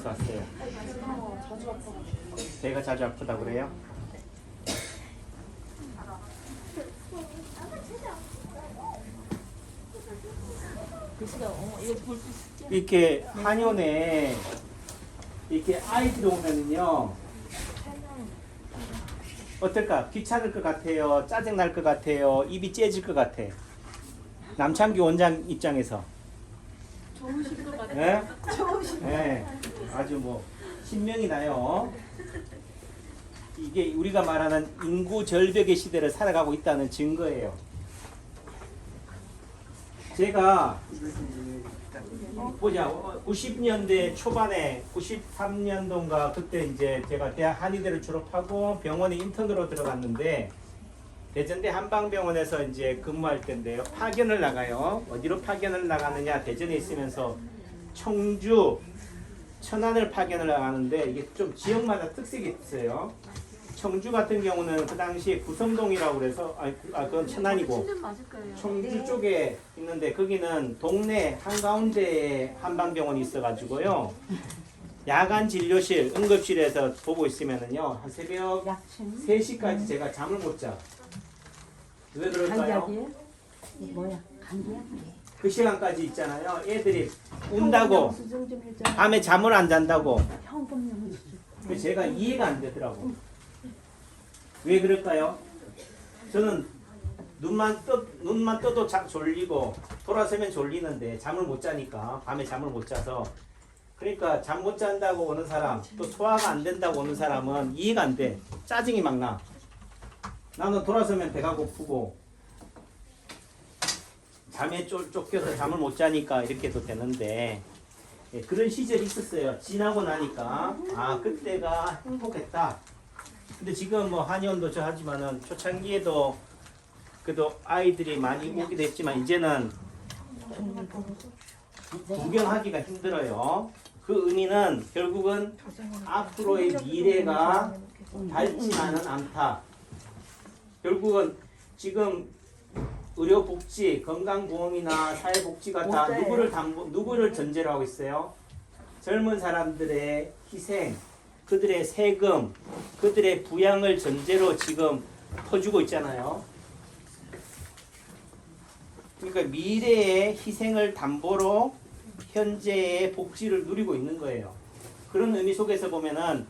어디서 왔어요? 자주 아파. 배가 자주 아프다 그래요? 글씨가 이거 볼 수 있지? 이렇게 한의원에 이렇게 아이들이 오면은요 어떨까? 귀찮을 것 같아요? 짜증 날 것 같아요? 입이 째질 것 같아? 남창규 원장 입장에서 좋으실 것 같아요. 네? 좋으실 것 네, 아주 뭐 신명이 나요. 이게 우리가 말하는 인구 절벽의 시대를 살아가고 있다는 증거예요. 제가 보자 90년대 초반에 93년도인가 그때 이제 제가 대학 한의대를 졸업하고 병원에 인턴으로 들어갔는데 대전대 한방병원에서 이제 근무할 때인데요. 파견을 나가요. 어디로 파견을 나가느냐? 대전에 있으면서 청주, 천안을 파견을 나가는데 이게 좀 지역마다 특색이 있어요. 청주 같은 경우는 그 당시에 구성동이라고 그래서 그건 천안이고 7년 맞을 거예요. 청주 쪽에 있는데 거기는 동네 한가운데에 한방병원이 있어가지고요. 야간 진료실, 응급실에서 보고 있으면은요 한 새벽 3시까지 제가 잠을 못 자. 왜 그럴까요? 감기약이에요? 뭐야? 감기약? 그 시간까지 있잖아요. 애들이 운다고 수정 좀 해줘. 밤에 잠을 안 잔다고. 현금용 수정. 그래서 제가 이해가 안 되더라고. 왜 그럴까요? 저는 눈만 떠도 졸리고 돌아서면 졸리는데 잠을 못 자니까 밤에 잠을 못 자서 그러니까 잠 못 잔다고 오는 사람 또 소화가 안 된다고 오는 사람은 이해가 안 돼. 짜증이 막 나. 나는 돌아서면 배가 고프고 잠에 쫓겨서 잠을 못 자니까 이렇게도 되는데 예, 그런 시절이 있었어요. 지나고 나니까 아 그때가 행복했다. 근데 지금 뭐 한의원도 저 하지만은 초창기에도 그래도 아이들이 많이 오기도 했지만 이제는 구경하기가 힘들어요. 그 의미는 결국은 앞으로의 미래가 밝지만은 않다. 결국은 지금 의료복지, 건강보험이나 사회복지가 다 누구를 전제로 하고 있어요? 젊은 사람들의 희생, 그들의 세금, 그들의 부양을 전제로 지금 퍼주고 있잖아요. 그러니까 미래의 희생을 담보로 현재의 복지를 누리고 있는 거예요. 그런 의미 속에서 보면은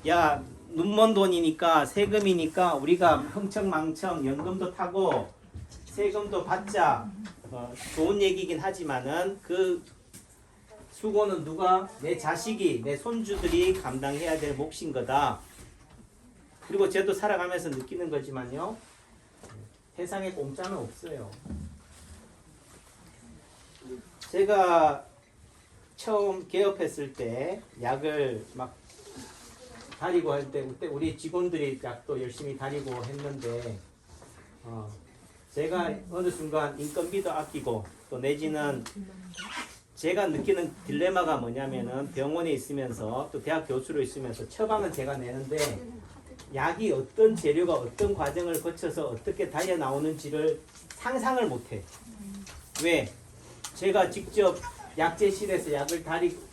야 눈먼 돈이니까 세금이니까 우리가 흥청망청 연금도 타고 세금도 받자 좋은 얘기긴 하지만은 그 수고는 누가? 내 자식이, 내 손주들이 감당해야 될 몫인 거다. 그리고 저도 살아가면서 느끼는 거지만요. 세상에 공짜는 없어요. 제가 처음 개업했을 때 약을 막 다리고 할 때 그때 우리 직원들이 약도 열심히 다리고 했는데 제가 어느 순간 인건비도 아끼고 또 내지는 제가 느끼는 딜레마가 뭐냐면은 병원에 있으면서 또 대학 교수로 있으면서 처방은 제가 내는데 약이 어떤 재료가 어떤 과정을 거쳐서 어떻게 달려 나오는지를 상상을 못해. 왜? 제가 직접 약재실에서 약을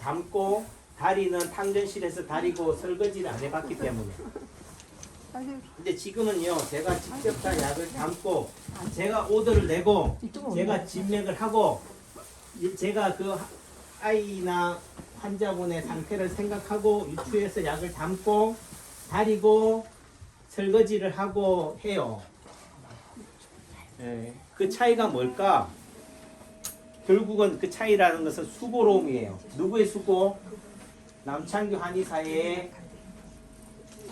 담고 다리는 탕전실에서 다리고 설거지를 안 해봤기 때문에. 근데 지금은요, 제가 직접 다 약을 담고, 제가 오더를 내고, 제가 진맥을 하고, 제가 그 아이나 환자분의 상태를 생각하고 유추해서 약을 담고, 다리고, 설거지를 하고 해요. 예, 그 차이가 뭘까? 결국은 그 차이라는 것은 수고로움이에요. 누구의 수고? 남창규 한의사의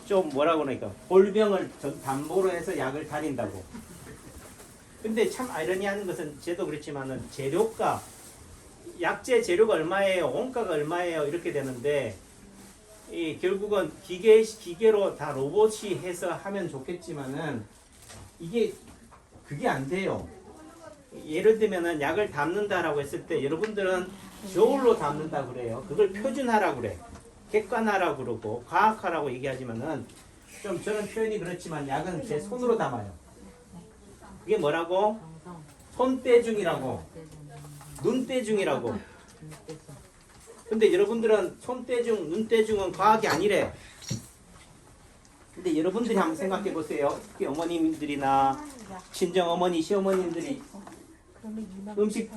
좀 뭐라고 그러니까 골병을 담보로 해서 약을 다린다고. 근데 참 아이러니한 것은 저도 그렇지만은 재료가 약재 재료가 얼마예요? 원가가 얼마예요? 이렇게 되는데 이 결국은 기계로 다 로봇이 해서 하면 좋겠지만은 이게 그게 안 돼요. 예를 들면은 약을 담는다라고 했을 때 여러분들은 저울로 담는다 그래요. 그걸 표준화라고 그래. 객관화라고 그러고 과학화라고 얘기하지만은 좀 저는 표현이 그렇지만 약은 제 손으로 담아요. 그게 뭐라고? 손대중이라고. 눈대중이라고. 근데 여러분들은 손대중, 눈대중은 과학이 아니래. 근데 여러분들이 한번 생각해 보세요. 특히 어머님들이나 친정 어머니, 시어머님들이 음식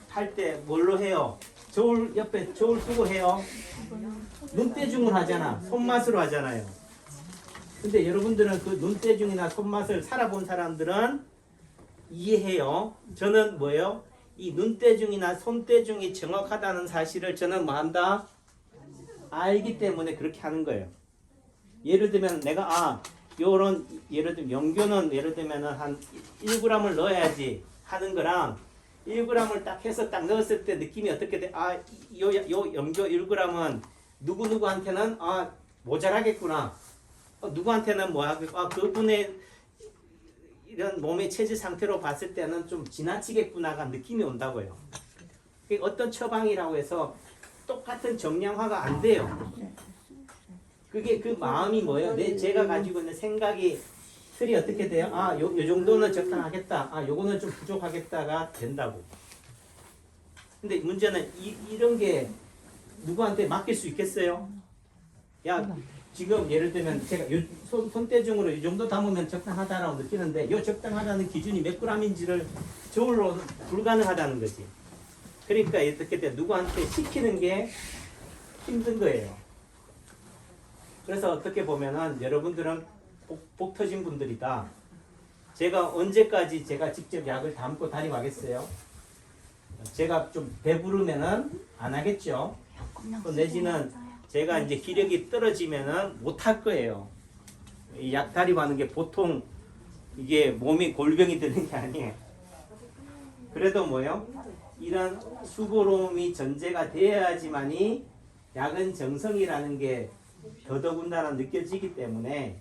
할 때 뭘로 해요? 저울 옆에 저울 두고 해요. 눈대중을 하잖아. 손맛으로 하잖아요. 근데 여러분들은 그 눈대중이나 손맛을 살아본 사람들은 이해해요. 저는 뭐예요? 이 눈대중이나 손대중이 정확하다는 사실을 저는 뭐 한다? 알기 때문에 그렇게 하는 거예요. 예를 들면 내가 요런 예를 들면 연교는 예를 들면은 한 1g을 넣어야지 하는 거랑 1g을 딱 해서 딱 넣었을 때 느낌이 어떻게 돼? 요 연교 1g은 누구누구한테는 모자라겠구나. 누구한테는 뭐 하겠고 그분의 이런 몸의 체질 상태로 봤을 때는 좀 지나치겠구나가 느낌이 온다고요. 어떤 처방이라고 해서 똑같은 정량화가 안 돼요. 그게 그 마음이 뭐예요? 제가 가지고 있는 생각이 틀이 어떻게 돼요? 요 정도는 적당하겠다. 요거는 좀 부족하겠다가 된다고. 근데 문제는 이런 게 누구한테 맡길 수 있겠어요? 야, 지금 예를 들면 제가 손대중으로 이 정도 담으면 적당하다라고 느끼는데 요 적당하다는 기준이 몇 g인지를 저울로 불가능하다는 거지. 그러니까 어떻게 돼? 누구한테 시키는 게 힘든 거예요. 그래서 어떻게 보면은 여러분들은 복 터진 분들이다. 제가 언제까지 제가 직접 약을 담고 다니겠어요? 제가 좀 배부르면은 안 하겠죠. 또 내지는 제가 이제 기력이 떨어지면은 못 할 거예요. 이 약탈입하는 게 보통 이게 몸에 골병이 드는 게 아니에요. 그래도 뭐요? 이런 수고로움이 전제가 되어야지만이 약은 정성이라는 게 더더군다나 느껴지기 때문에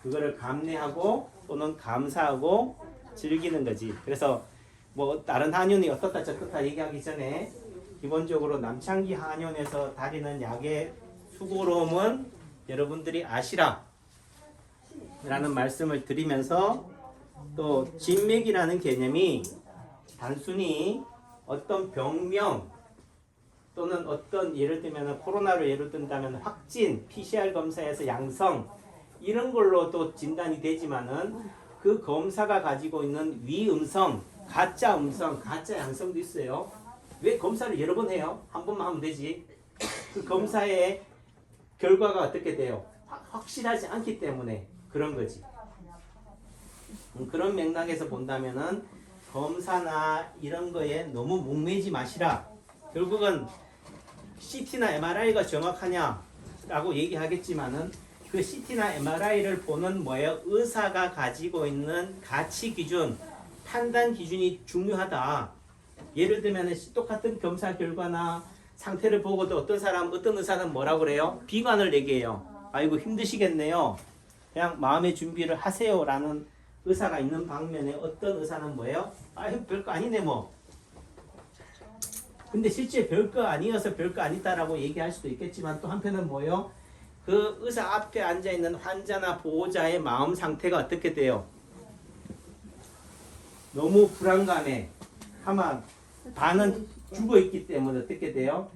그거를 감내하고 또는 감사하고 즐기는 거지. 그래서 뭐 다른 한의원이 어떻다 저떻다 얘기하기 전에 기본적으로 남창기 한의원에서 다리는 약의 수고로움은 여러분들이 아시라 라는 말씀을 드리면서 또 진맥이라는 개념이 단순히 어떤 병명 또는 어떤 예를 들면 코로나로 예를 든다면 확진, PCR 검사에서 양성 이런 걸로 또 진단이 되지만은 그 검사가 가지고 있는 위음성, 가짜 음성, 가짜 양성도 있어요. 왜 검사를 여러 번 해요? 한 번만 하면 되지. 그 검사의 결과가 어떻게 돼요? 확실하지 않기 때문에 그런 거지. 그런 맥락에서 본다면은 검사나 이런 거에 너무 목매지 마시라. 결국은 CT나 MRI가 정확하냐라고 얘기하겠지만은 그 CT나 MRI를 보는 뭐예요? 의사가 가지고 있는 가치 기준, 판단 기준이 중요하다. 예를 들면 똑같은 검사 결과나 상태를 보고도 어떤 의사는 뭐라고 그래요? 비관을 얘기해요. 아이고 힘드시겠네요. 그냥 마음의 준비를 하세요라는 의사가 있는 방면에 어떤 의사는 뭐예요? 아유 별거 아니네 뭐. 근데 실제 별거 아니어서 별거 아니다라고 얘기할 수도 있겠지만 또 한편은 뭐예요? 그 의사 앞에 앉아 있는 환자나 보호자의 마음 상태가 어떻게 돼요? 너무 불안감에 아마 반은 죽어 있기 때문에 어떻게 돼요?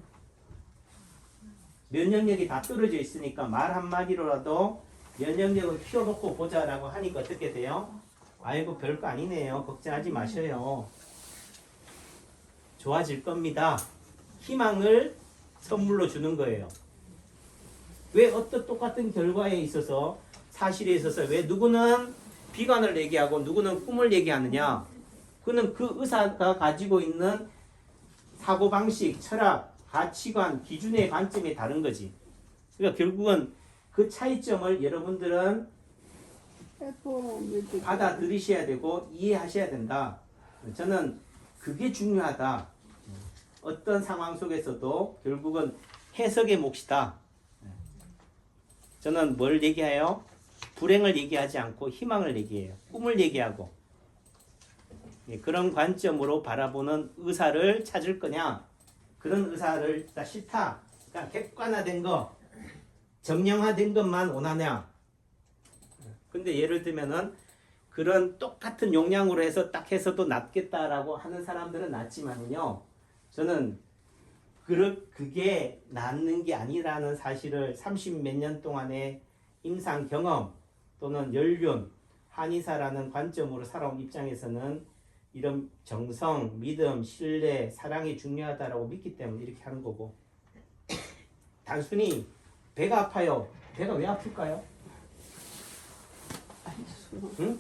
면역력이 다 떨어져 있으니까 말 한마디로라도 면역력을 키워놓고 보자라고 하니까 어떻게 돼요? 아이고 별거 아니네요. 걱정하지 마셔요. 좋아질 겁니다. 희망을 선물로 주는 거예요. 왜 어떤 똑같은 결과에 있어서 사실에 있어서 왜 누구는 비관을 얘기하고 누구는 꿈을 얘기하느냐? 그는 그 의사가 가지고 있는 사고방식, 철학, 가치관, 기준의 관점이 다른 거지. 그러니까 결국은 그 차이점을 여러분들은 받아들이셔야 되고 이해하셔야 된다. 저는 그게 중요하다. 어떤 상황 속에서도 결국은 해석의 몫이다. 저는 뭘 얘기해요? 불행을 얘기하지 않고 희망을 얘기해요. 꿈을 얘기하고. 그런 관점으로 바라보는 의사를 찾을 거냐? 그런 의사를 다 싫다. 그러니까 객관화된 거, 정량화된 것만 원하냐? 근데 예를 들면은 그런 똑같은 용량으로 해서 딱 해서도 낫겠다라고 하는 사람들은 낫지만요. 저는 그게 낫는 게 아니라는 사실을 30 몇 년 동안의 임상 경험 또는 연륜, 한의사라는 관점으로 살아온 입장에서는 이런 정성, 믿음, 신뢰, 사랑이 중요하다라고 믿기 때문에 이렇게 하는 거고, 단순히 배가 아파요. 배가 왜 아플까요? 응?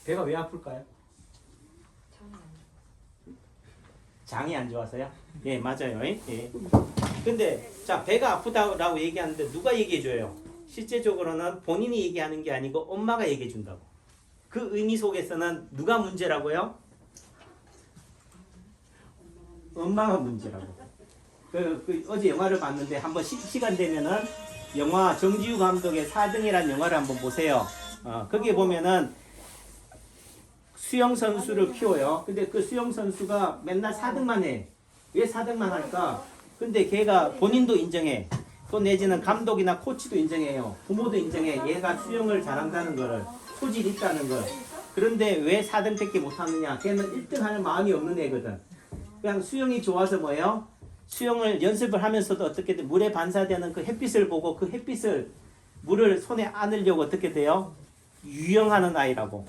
배가 왜 아플까요? 장이 안 좋아서요? 예, 맞아요. 예. 근데 자, 배가 아프다라고 얘기하는데 누가 얘기해 줘요? 실제적으로는 본인이 얘기하는 게 아니고 엄마가 얘기해 준다고. 그 의미 속에서는 누가 문제라고요? 엄마가 문제라고. 어제 영화를 봤는데 한번 시간 되면은 영화 정지우 감독의 4등이라는 영화를 한번 보세요. 거기에 보면은 수영 선수를 키워요. 근데 그 수영 선수가 맨날 4등만 해. 왜 4등만 할까? 근데 걔가 본인도 인정해. 또 내지는 감독이나 코치도 인정해요. 부모도 인정해. 얘가 수영을 잘한다는 거를, 소질이 있다는 걸. 그런데 왜 4등밖에 못하느냐? 걔는 1등 하는 마음이 없는 애거든. 그냥 수영이 좋아서 뭐예요? 수영을 연습을 하면서도 어떻게든 물에 반사되는 그 햇빛을 보고 그 햇빛을 물을 손에 안으려고 어떻게 돼요? 유영하는 아이라고.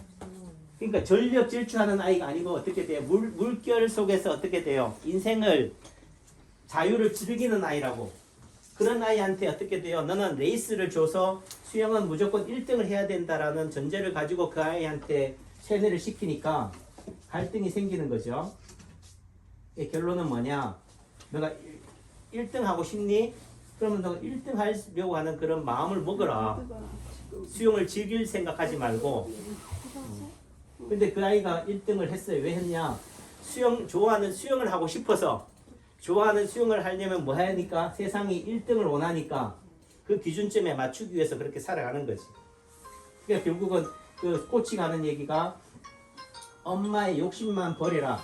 그러니까 전력 질주하는 아이가 아니고 어떻게 돼요? 물결 속에서 어떻게 돼요? 인생을 자유를 즐기는 아이라고. 그런 아이한테 어떻게 돼요? 너는 레이스를 줘서 수영은 무조건 1등을 해야 된다라는 전제를 가지고 그 아이한테 세뇌를 시키니까 갈등이 생기는 거죠. 결론은 뭐냐? 너가 1등 하고 싶니? 그러면 너가 1등 하려고 하는 그런 마음을 먹어라. 수영을 즐길 생각하지 말고. 근데 그 아이가 1등을 했어요. 왜 했냐? 좋아하는 수영을 하고 싶어서. 좋아하는 수영을 하려면 뭐 해야 하니까? 세상이 1등을 원하니까 그 기준점에 맞추기 위해서 그렇게 살아가는 거지. 그러니까 결국은 그 코치가 하는 얘기가 엄마의 욕심만 버려라.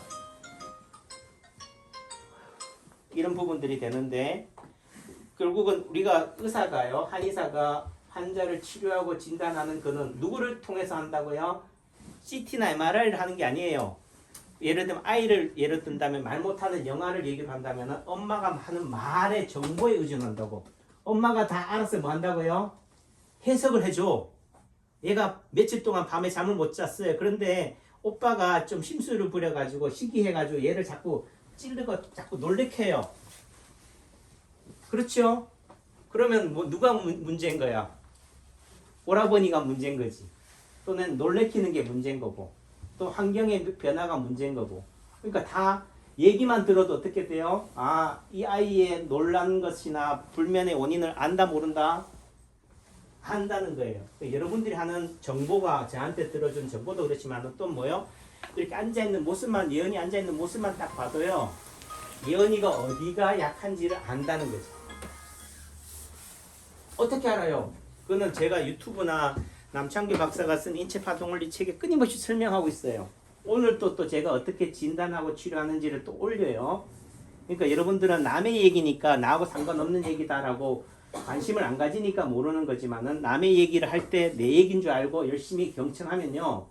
이런 부분들이 되는데, 결국은 우리가 의사가요, 한의사가 환자를 치료하고 진단하는 그는 누구를 통해서 한다고요? CT나 MRI를 하는 게 아니에요. 예를 들면 아이를 예를 든다면 말 못하는 영아를 얘기를 한다면 엄마가 하는 말의 정보에 의존한다고. 엄마가 다 알아서 뭐 한다고요? 해석을 해줘. 얘가 며칠 동안 밤에 잠을 못 잤어요. 그런데 오빠가 좀 심술을 부려가지고 시기해가지고 얘를 자꾸 찌르고 자꾸 놀래켜요. 그렇죠? 그러면 뭐 누가 문제인 거야? 오라버니가 문제인 거지. 또는 놀래키는 게 문제인 거고, 또 환경의 변화가 문제인 거고. 그러니까 다 얘기만 들어도 어떻게 돼요? 아, 이 아이의 놀란 것이나 불면의 원인을 안다 모른다? 한다는 거예요. 여러분들이 하는 정보가 저한테 들어준 정보도 그렇지만 또 뭐요? 이렇게 앉아있는 모습만, 예언이 앉아있는 모습만 딱 봐도요, 예언이가 어디가 약한지를 안다는 거죠. 어떻게 알아요? 그거는 제가 유튜브나 남창규 박사가 쓴 인체파동원리 책에 끊임없이 설명하고 있어요. 오늘 또 제가 어떻게 진단하고 치료하는지를 또 올려요. 그러니까 여러분들은 남의 얘기니까 나하고 상관없는 얘기다라고 관심을 안 가지니까 모르는 거지만은 남의 얘기를 할 때 내 얘기인 줄 알고 열심히 경청하면요,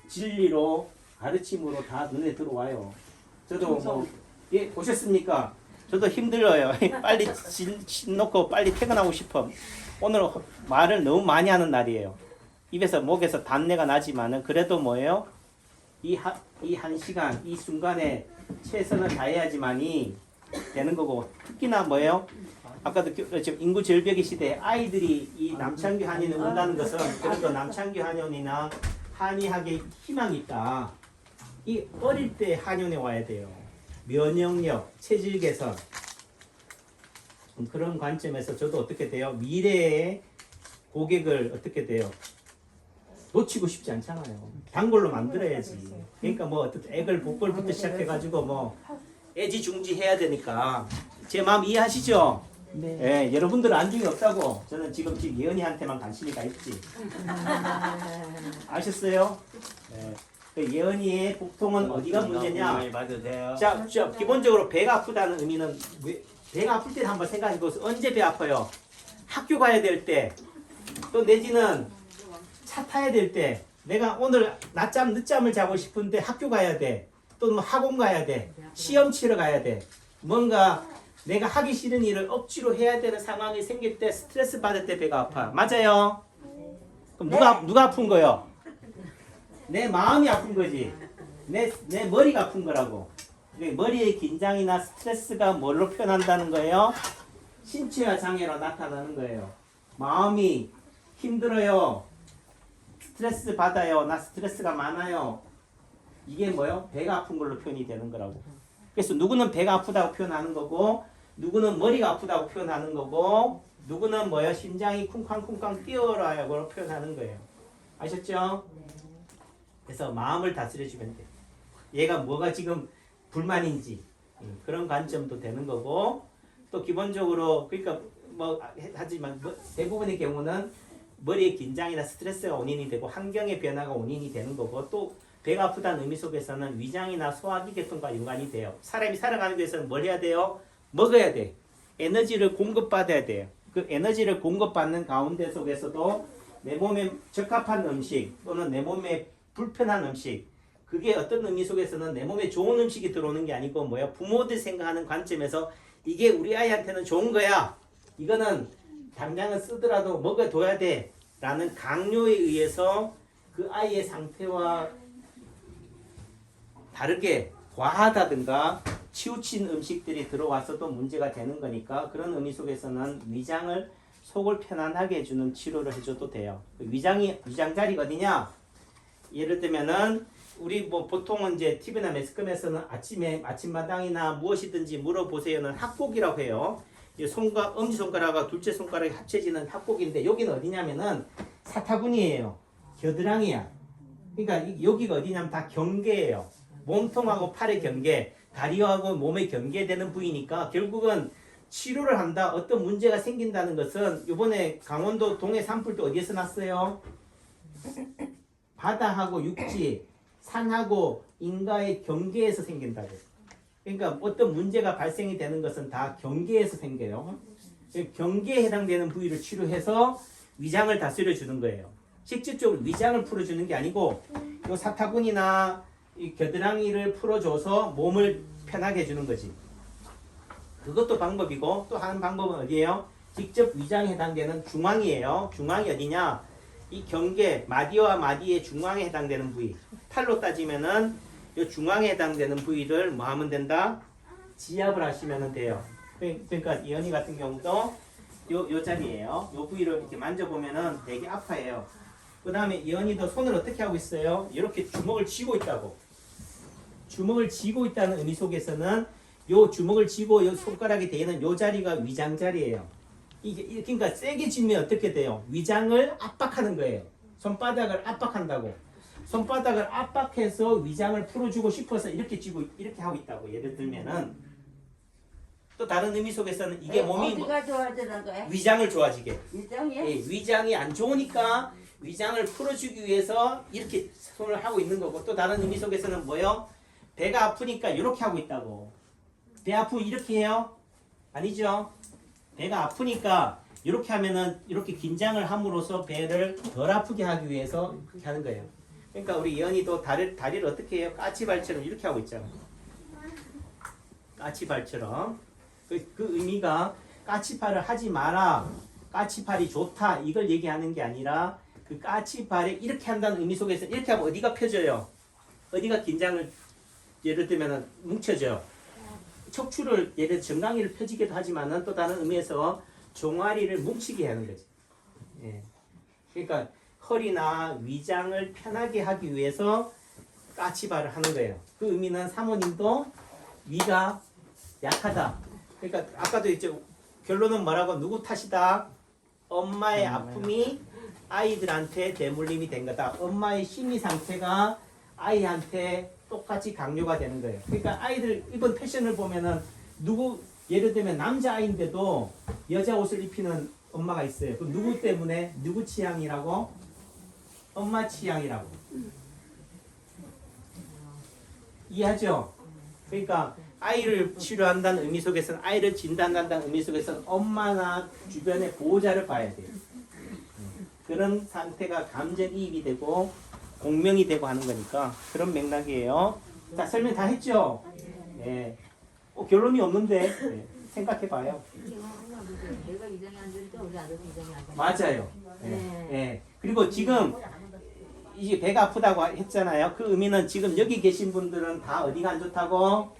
진리로 가르침으로 다 눈에 들어와요. 저도 뭐, 예, 보셨습니까? 저도 힘들어요. 빨리 진 놓고 빨리 퇴근하고 싶어. 오늘 말을 너무 많이 하는 날이에요. 입에서 목에서 단내가 나지만은 그래도 뭐예요? 이 한 시간, 이 순간에 최선을 다해야지만이 되는 거고, 특히나 뭐예요? 아까도 지금 인구 절벽의 시대에 아이들이 이 남창규 한의를 온다는 것은 그래도 남창규 한의원이나 한의학에 희망이 있다. 이 어릴 때 한의원에 와야 돼요. 면역력, 체질 개선, 그런 관점에서 저도 어떻게 돼요? 미래의 고객을 어떻게 돼요? 놓치고 싶지 않잖아요. 단골로 만들어야지. 그러니까 뭐 액을 복골부터 시작해가지고 뭐 애지중지 해야 되니까. 제 마음 이해하시죠? 네. 예, 여러분들은 안중이 없다고. 저는 지금 예언이한테만 관심이 가 있지. 아셨어요? 네. 그 예언이의 복통은 어디가 문제냐? 자, 기본적으로 배가 아프다는 의미는 배가 아플 때 한번 생각해보세요. 언제 배 아파요? 학교 가야 될 때, 또 내지는 차 타야 될 때, 내가 오늘 늦잠을 자고 싶은데 학교 가야 돼. 또 뭐 학원 가야 돼. 시험 치러 가야 돼. 뭔가 내가 하기 싫은 일을 억지로 해야 되는 상황이 생길 때 스트레스 받을 때 배가 아파. 맞아요? 그럼 누가 아픈 거요? 내 마음이 아픈 거지. 내 머리가 아픈 거라고. 머리의 긴장이나 스트레스가 뭘로 표현한다는 거예요? 신체화 장애로 나타나는 거예요. 마음이 힘들어요. 스트레스 받아요. 나 스트레스가 많아요. 이게 뭐요? 배가 아픈 걸로 표현이 되는 거라고. 그래서 누구는 배가 아프다고 표현하는 거고, 누구는 머리가 아프다고 표현하는 거고, 누구는 뭐요? 심장이 쿵쾅쿵쾅 뛰어라고 표현하는 거예요. 아셨죠? 그래서 마음을 다스려주면 돼. 얘가 뭐가 지금 불만인지 그런 관점도 되는 거고, 또 기본적으로 그러니까 뭐 하지만 대부분의 경우는 머리의 긴장이나 스트레스가 원인이 되고 환경의 변화가 원인이 되는 거고, 또 배가 아프다는 의미 속에서는 위장이나 소화기 계통과 연관이 돼요. 사람이 살아가는 위해서는 뭘 해야 돼요? 먹어야 돼. 에너지를 공급받아야 돼요. 그 에너지를 공급받는 가운데 속에서도 내 몸에 적합한 음식 또는 내 몸에 불편한 음식, 그게 어떤 의미 속에서는 내 몸에 좋은 음식이 들어오는 게 아니고 뭐야? 부모들 생각하는 관점에서 이게 우리 아이한테는 좋은 거야. 이거는 당장은 쓰더라도 먹어둬야 돼. 라는 강요에 의해서 그 아이의 상태와 다르게 과하다든가 치우친 음식들이 들어와서도 문제가 되는 거니까, 그런 의미 속에서는 위장을 속을 편안하게 해주는 치료를 해줘도 돼요. 위장 자리가 어디냐? 예를 들면은 우리 뭐 보통은 이제 TV나 매스컴에서는 아침에 아침마당이나 무엇이든지 물어보세요는 합곡이라고 해요. 이 엄지 손가락과 둘째 손가락이 합쳐지는 합곡인데, 여기는 어디냐면은 사타구니예요. 겨드랑이야. 그러니까 여기가 어디냐면 다 경계예요. 몸통하고 팔의 경계, 다리하고 몸의 경계되는 부위니까 결국은 치료를 한다, 어떤 문제가 생긴다는 것은, 이번에 강원도 동해 산불도 어디에서 났어요? 바다하고 육지, 산하고 인가의 경계에서 생긴다고. 그러니까 어떤 문제가 발생이 되는 것은 다 경계에서 생겨요. 경계에 해당되는 부위를 치료해서 위장을 다스려 주는 거예요. 직접적으로 위장을 풀어주는 게 아니고 이 사타구니나 이 겨드랑이를 풀어줘서 몸을 편하게 해주는 거지. 그것도 방법이고, 또 하는 방법은 어디예요? 직접 위장에 해당되는 중앙이에요. 중앙이 어디냐? 이 경계, 마디와 마디의 중앙에 해당되는 부위. 팔로 따지면은 이 중앙에 해당되는 부위를 뭐 하면 된다? 지압을 하시면 돼요. 그러니까 이현이 같은 경우도 요 자리예요. 요 부위를 이렇게 만져보면은 되게 아파해요. 그 다음에 이현이도 손을 어떻게 하고 있어요? 이렇게 주먹을 쥐고 있다고. 주먹을 쥐고 있다는 의미 속에서는 요 주먹을 쥐고 요 손가락이 되는 요 자리가 위장 자리예요. 이게 그러니까 세게 쥐면 어떻게 돼요? 위장을 압박하는 거예요. 손바닥을 압박한다고. 손바닥을 압박해서 위장을 풀어주고 싶어서 이렇게 쥐고 이렇게 하고 있다고. 예를 들면은 또 다른 의미 속에서는 이게 몸이 어디가 좋아지는 거야? 위장을 좋아지게. 위장이야? 예, 위장이 안 좋으니까 위장을 풀어주기 위해서 이렇게 손을 하고 있는 거고, 또 다른 의미 속에서는 뭐요? 배가 아프니까 이렇게 하고 있다고. 배 아프면 이렇게 해요? 아니죠. 배가 아프니까 이렇게 하면은 이렇게 긴장을 함으로써 배를 덜 아프게 하기 위해서 그렇게 하는 거예요. 그러니까 우리 예언이도 다리를 어떻게 해요? 까치발처럼 이렇게 하고 있잖아. 까치발처럼. 그 의미가 까치발을 하지 마라, 까치발이 좋다, 이걸 얘기하는 게 아니라 그 까치발에 이렇게 한다는 의미 속에서 이렇게 하면 어디가 펴져요? 어디가 긴장을 예를 들면 뭉쳐져요. 척추를 예를 들어 정강이를 펴지기도 하지만은 또 다른 의미에서 종아리를 뭉치게 하는 거지. 예. 그러니까 허리나 위장을 편하게 하기 위해서 까치발을 하는 거예요. 그 의미는 사모님도 위가 약하다. 그러니까 아까도 있죠. 결론은 뭐라고? 누구 탓이다? 엄마의 아픔이 아이들한테 대물림이 된 거다. 엄마의 심리 상태가 아이한테 똑같이 강요가 되는 거예요. 그러니까 아이들 입은 패션을 보면은 예를 들면 남자아이인데도 여자 옷을 입히는 엄마가 있어요. 그 누구 때문에? 누구 취향이라고? 엄마 취향이라고. 이해하죠? 그러니까 아이를 치료한다는 의미 속에서는, 아이를 진단한다는 의미 속에서는 엄마나 주변의 보호자를 봐야 돼요. 그런 상태가 감정이입이 되고 공명이 되고 하는 거니까 그런 맥락이에요. 자, 설명 다 했죠? 네. 결론이 없는데 생각해봐요. 내가 이전에 앉으니까 우리 아들은 이전에 앉아. 맞아요. 네. 예. 그리고 지금 이게 배가 아프다고 했잖아요. 그 의미는 지금 여기 계신 분들은 다 어디가 안 좋다고?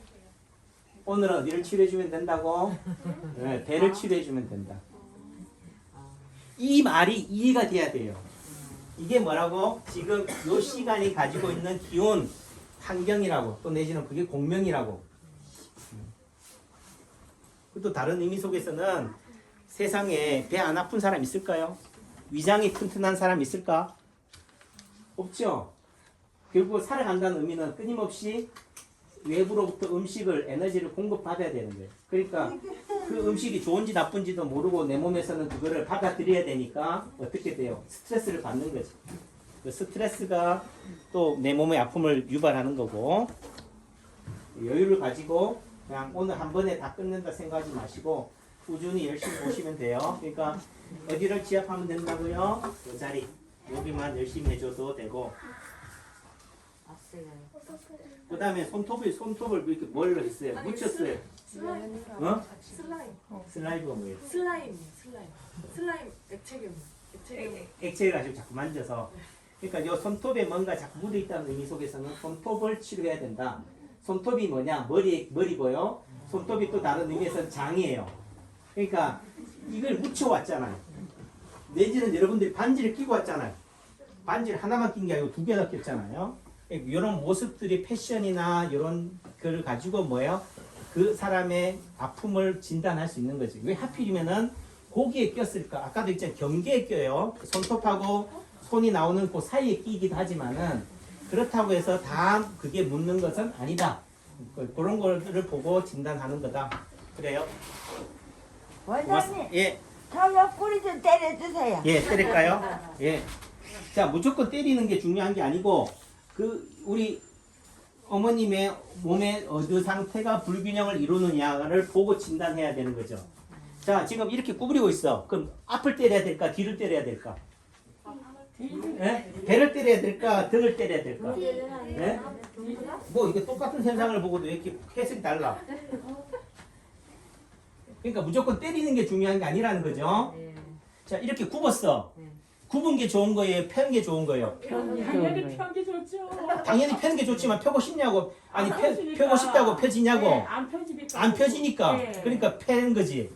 오늘은 어디를 치료해주면 된다고? 네, 배를 치료해주면 된다. 이 말이 이해가 돼야 돼요. 이게 뭐라고? 지금 요 시간이 가지고 있는 기온, 환경이라고 또 내지는 그게 공명이라고. 또 다른 의미 속에서는 세상에 배 안 아픈 사람 있을까요? 위장이 튼튼한 사람 있을까? 없죠. 결국 살아간다는 의미는 끊임없이 외부로부터 음식을, 에너지를 공급받아야 되는 거예요. 그러니까 그 음식이 좋은지 나쁜지도 모르고 내 몸에서는 그거를 받아들여야 되니까 어떻게 돼요? 스트레스를 받는 거죠. 그 스트레스가 또 내 몸의 아픔을 유발하는 거고, 여유를 가지고 그냥 오늘 한 번에 다 끝낸다 생각하지 마시고 꾸준히 열심히 보시면 돼요. 그러니까 어디를 지압하면 된다고요? 이 자리 여기만 열심히 해줘도 되고, 그 다음에 손톱을 이렇게 뭘로 했어요? 묻혔어요. 어? 슬라임가 뭐예요? 슬라임 액체를 가지고 자꾸 만져서, 그러니까 이 손톱에 뭔가 자꾸 묻어 있다는 의미 속에서는 손톱을 치료해야 된다. 손톱이 뭐냐? 머리고요. 손톱이 또 다른 의미에서는 장이에요. 그러니까 이걸 묻혀왔잖아요. 내지는 여러분들이 반지를 끼고 왔잖아요. 반지를 하나만 낀 게 아니고 두 개나 꼈잖아요. 이런 모습들이 패션이나 이런 걸 가지고 뭐예요? 그 사람의 아픔을 진단할 수 있는 거지. 왜 하필이면은 거기에 꼈을까? 아까도 있잖아요. 경계에 껴요. 손톱하고 손이 나오는 그 사이에 끼기도 하지만은 그렇다고 해서 다 그게 묻는 것은 아니다. 그런 거를 보고 진단하는 거다. 그래요? 원장님, 예, 저 옆구리 좀 때려주세요. 예, 때릴까요? 예. 자, 무조건 때리는 게 중요한 게 아니고, 우리 어머님의 몸의 어느 상태가 불균형을 이루느냐를 보고 진단해야 되는 거죠. 자, 지금 이렇게 구부리고 있어. 그럼 앞을 때려야 될까? 뒤를 때려야 될까? 예? 배를 때려야 될까? 등을 때려야 될까? 예? 뭐 이게 똑같은 현상을 보고도 왜 이렇게 해석이 달라? 그러니까 무조건 때리는 게 중요한 게 아니라는 거죠. 자, 이렇게 굽었어. 굽은 게 좋은 거예요? 펴는 게 좋은 거예요? 당연히 편게 좋죠. 당연히 펴는 게 좋지만 펴고 싶냐고. 아니, 펴고 싶다고 펴지냐고. 네, 안 펴지니까. 안 펴지니까. 네. 그러니까 패는 거지.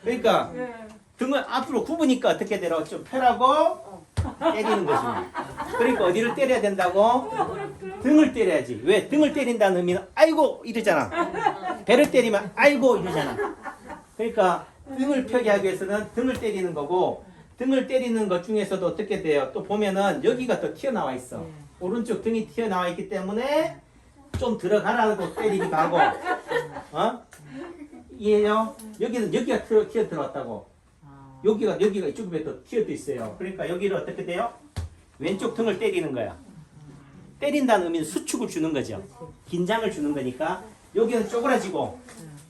그러니까 네. 등을 앞으로 굽으니까 어떻게 되라고? 좀 펴라고 때리는 거지. 그러니까 어디를 때려야 된다고? 등을 때려야지. 왜? 등을 때린다는 의미는 아이고 이러잖아. 배를 때리면 아이고 이러잖아. 그러니까 등을 펴게 하기 위해서는 등을 때리는 거고, 등을 때리는 것 중에서도 어떻게 돼요? 또 보면은 여기가 더 튀어나와 있어. 오른쪽 등이 튀어나와 있기 때문에 좀 들어가라고 때리기도 하고, 어? 이해해요? 여기가 튀어 들어왔다고. 여기가 이쪽에 더 튀어져 있어요. 그러니까 여기를 어떻게 돼요? 왼쪽 등을 때리는 거야. 때린다는 의미는 수축을 주는 거죠. 긴장을 주는 거니까 여기는 쪼그라지고.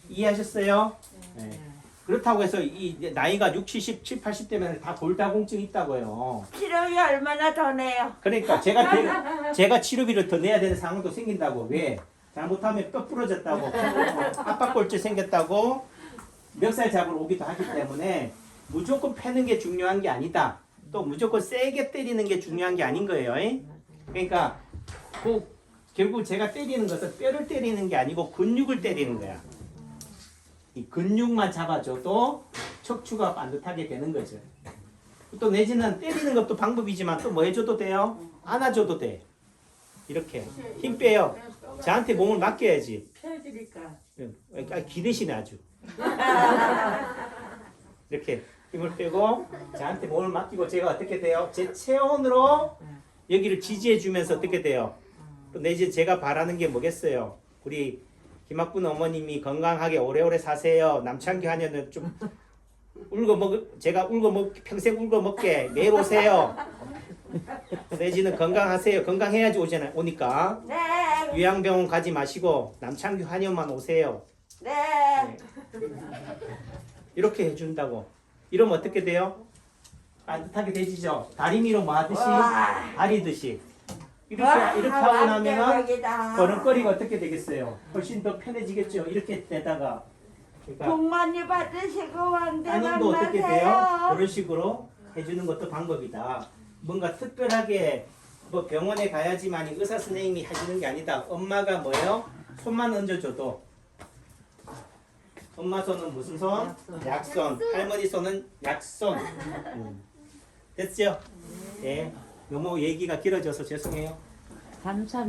이해하셨어요? 네. 그렇다고 해서 이 나이가 60, 70, 80대면 다 골다공증이 있다고요. 치료비 얼마나 더 내요? 그러니까 제가 치료비를 더 내야 되는 상황도 생긴다고. 왜? 잘못하면 뼈 부러졌다고, 압박골절 생겼다고 멱살 잡으러 오기도 하기 때문에 무조건 패는 게 중요한 게 아니다. 또 무조건 세게 때리는 게 중요한 게 아닌 거예요. 그러니까 결국 제가 때리는 것은 뼈를 때리는 게 아니고 근육을 때리는 거야. 이 근육만 잡아줘도 척추가 반듯하게 되는 거죠. 또 내지는 때리는 것도 방법이지만 또 뭐 해줘도 돼요? 안아줘도 돼. 이렇게 힘 빼요. 저한테 몸을 맡겨야지. 펴지니까. 기대시네 아주. 이렇게 힘을 빼고 저한테 몸을 맡기고 제가 어떻게 돼요? 제 체온으로 여기를 지지해주면서 어떻게 돼요? 또 내지 제가 바라는 게 뭐겠어요? 우리 김학분 어머님이 건강하게 오래오래 사세요. 남창기 하녀는 좀 제가 평생 울고 먹게 매일 오세요. 내지는 건강하세요. 건강해야지 오니까. 네, 요양병원 가지 마시고 남창규 한의원만 오세요. 네. 이렇게 해준다고. 이러면 어떻게 돼요? 반듯하게 되지죠. 다리미로 뭐 하듯이? 와. 다리듯이. 이렇게 하고 나면은 완벽하다. 걸음걸이가 어떻게 되겠어요? 훨씬 더 편해지겠죠. 이렇게 되다가 그러니까 복 많이 받으시고 왕대만 따님도 어떻게 돼요? 마세요. 그런 식으로 해주는 것도 방법이다. 뭔가 특별하게 뭐 병원에 가야지만 의사 선생님이 해주는 게 아니다. 엄마가 뭐예요? 손만 얹어줘도 엄마 손은 무슨 손? 약손. 할머니 손은 약손. 됐죠? 예. 너무 얘기가 길어져서 죄송해요. 감사합니다.